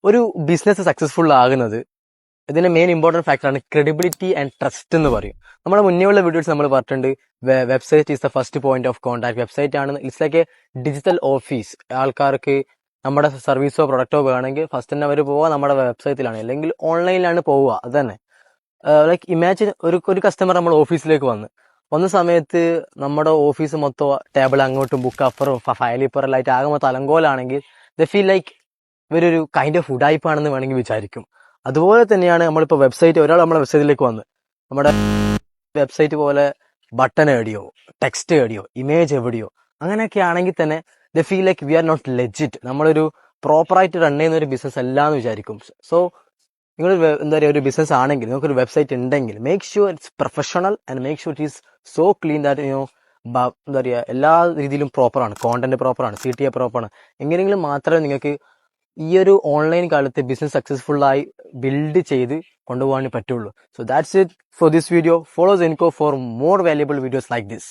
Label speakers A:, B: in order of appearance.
A: ഒരു business successful ആകുന്നത് ഇതിന്റെ മെയിൻ ഇമ്പോർട്ടന്റ് ഫാക്ടറാണ് ക്രെഡിബിലിറ്റി ആൻഡ് ട്രസ്റ്റ് എന്ന് പറയും. നമ്മുടെ മുന്നേയുള്ള വീഡിയോസ് നമ്മൾ പറഞ്ഞിട്ടുണ്ട് website is the first point of contact. Website ആണ് it's like a digital office. ആൾക്കാർക്ക് നമ്മുടെ സർവീസോ പ്രൊഡക്റ്റോ വേണമെങ്കിൽ ഫസ്റ്റ് തന്നെ അവർ പോവുക നമ്മുടെ വെബ്സൈറ്റിലാണ്, അല്ലെങ്കിൽ ഓൺലൈനിലാണ് പോവുക. അത് തന്നെ ലൈക്ക് ഇമാജിൻ ഒരു കസ്റ്റമർ നമ്മൾ ഓഫീസിലേക്ക് വന്ന സമയത്ത് നമ്മുടെ ഓഫീസ് മൊത്തം ടേബിൾ അങ്ങോട്ടും ബുക്ക് അപ്പറും ഫയൽ ഇപ്പറെല്ലായിട്ട് ആകെ മൊത്തം അലങ്കോലാണെങ്കിൽ ദ ഫീൽ ലൈക്ക് ഇവരൊരു കൈൻഡ് ഓഫ് ഉഡായിപ്പാണെന്ന് വേണമെങ്കിൽ വിചാരിക്കും. അതുപോലെ തന്നെയാണ് നമ്മളിപ്പോൾ ഒരാൾ നമ്മുടെ വെബ്സൈറ്റിലേക്ക് നമ്മുടെ വെബ്സൈറ്റ് പോലെ ബട്ടൺ എവിടെയോ ടെക്സ്റ്റ് എവിടെയോ ഇമേജ് എവിടെയോ അങ്ങനെയൊക്കെ ആണെങ്കിൽ തന്നെ the feel like we are not legit, നമ്മളൊരു പ്രോപ്പറായിട്ട് റൺ ചെയ്യുന്ന ഒരു ബിസിനസ് അല്ല എന്ന് വിചാരിക്കും. സോ നിങ്ങൾ എന്താ പറയുക, ഒരു ബിസിനസ് ആണെങ്കിൽ നിങ്ങൾക്കൊരു വെബ്സൈറ്റ് ഉണ്ടെങ്കിൽ make sure it's professional and make sure it is so clean that എന്താ പറയുക എല്ലാ രീതിയിലും പ്രോപ്പറാണ്, കോണ്ടന്റ് പ്രോപ്പറാണ്, CTA പ്രോപ്പറാണ്. എങ്ങനെയെങ്കിലും മാത്രമേ നിങ്ങൾക്ക് ഈ ഒരു ഓൺലൈൻ കാലത്ത് ബിസിനസ് സക്സസ്ഫുൾ ആയി ബിൽഡ് ചെയ്ത് കൊണ്ടുപോകാൻ പറ്റുള്ളൂ. So that's it for this video. Follow Senco for more valuable videos like this.